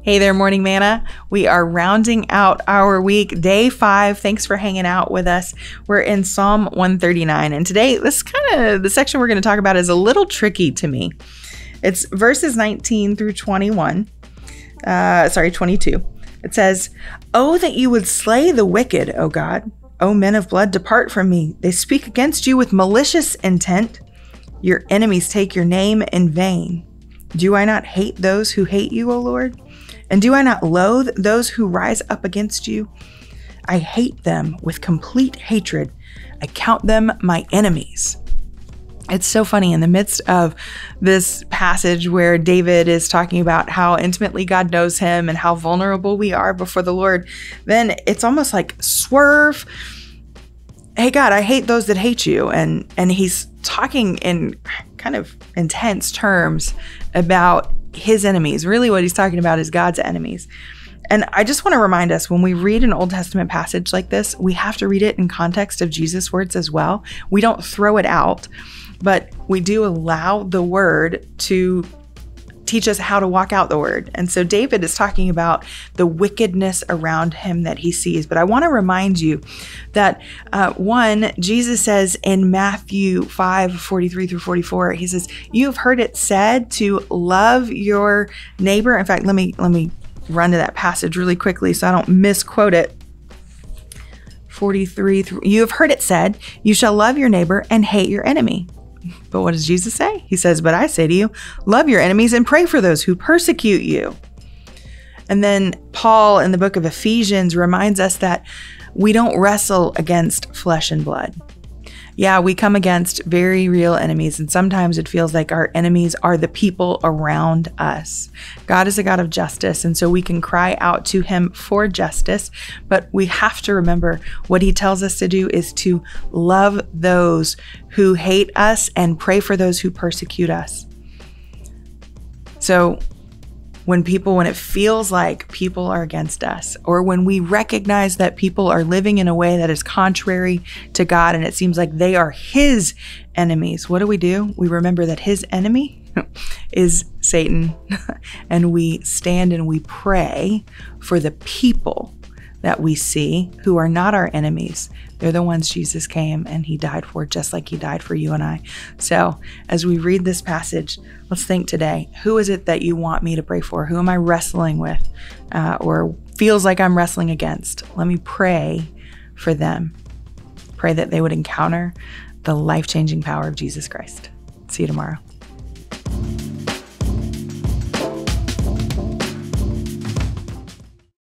Hey there, Morning Manna. We are rounding out our week, day 5. Thanks for hanging out with us. We're in Psalm 139. And today, this the section we're going to talk about is a little tricky to me. It's verses 19 through 22. It says, "Oh, that you would slay the wicked, O God. O men of blood, depart from me. They speak against you with malicious intent. Your enemies take your name in vain. Do I not hate those who hate you, O Lord? And do I not loathe those who rise up against you? I hate them with complete hatred. I count them my enemies." It's so funny in the midst of this passage where David is talking about how intimately God knows him and how vulnerable we are before the Lord. Then it's almost like swerve. Hey, God, I hate those that hate you. And he's talking in kind of intense terms about his enemies. Really what he's talking about is God's enemies. And I just want to remind us, when we read an Old Testament passage like this, we have to read it in context of Jesus' words as well. We don't throw it out, but we do allow the word to teach us how to walk out the word. And so David is talking about the wickedness around him that he sees. But I want to remind you that Jesus says in Matthew 5:43 through 44, he says, "You have heard it said to love your neighbor." In fact, let me run to that passage really quickly so I don't misquote it. 43, "You have heard it said, you shall love your neighbor and hate your enemy." But what does Jesus say? He says, "But I say to you, love your enemies and pray for those who persecute you." And then Paul in the book of Ephesians reminds us that we don't wrestle against flesh and blood. Yeah, we come against very real enemies, and sometimes it feels like our enemies are the people around us. God is a God of justice, and so we can cry out to him for justice, but we have to remember what he tells us to do is to love those who hate us and pray for those who persecute us. So when it feels like people are against us, or when we recognize that people are living in a way that is contrary to God and it seems like they are his enemies, what do? We remember that his enemy is Satan, and we stand and we pray for the people that we see who are not our enemies. They're the ones Jesus came and he died for, just like he died for you and I. So as we read this passage, let's think today, who is it that you want me to pray for? Who am I wrestling with or feels like I'm wrestling against? Let me pray for them. Pray that they would encounter the life-changing power of Jesus Christ. See you tomorrow.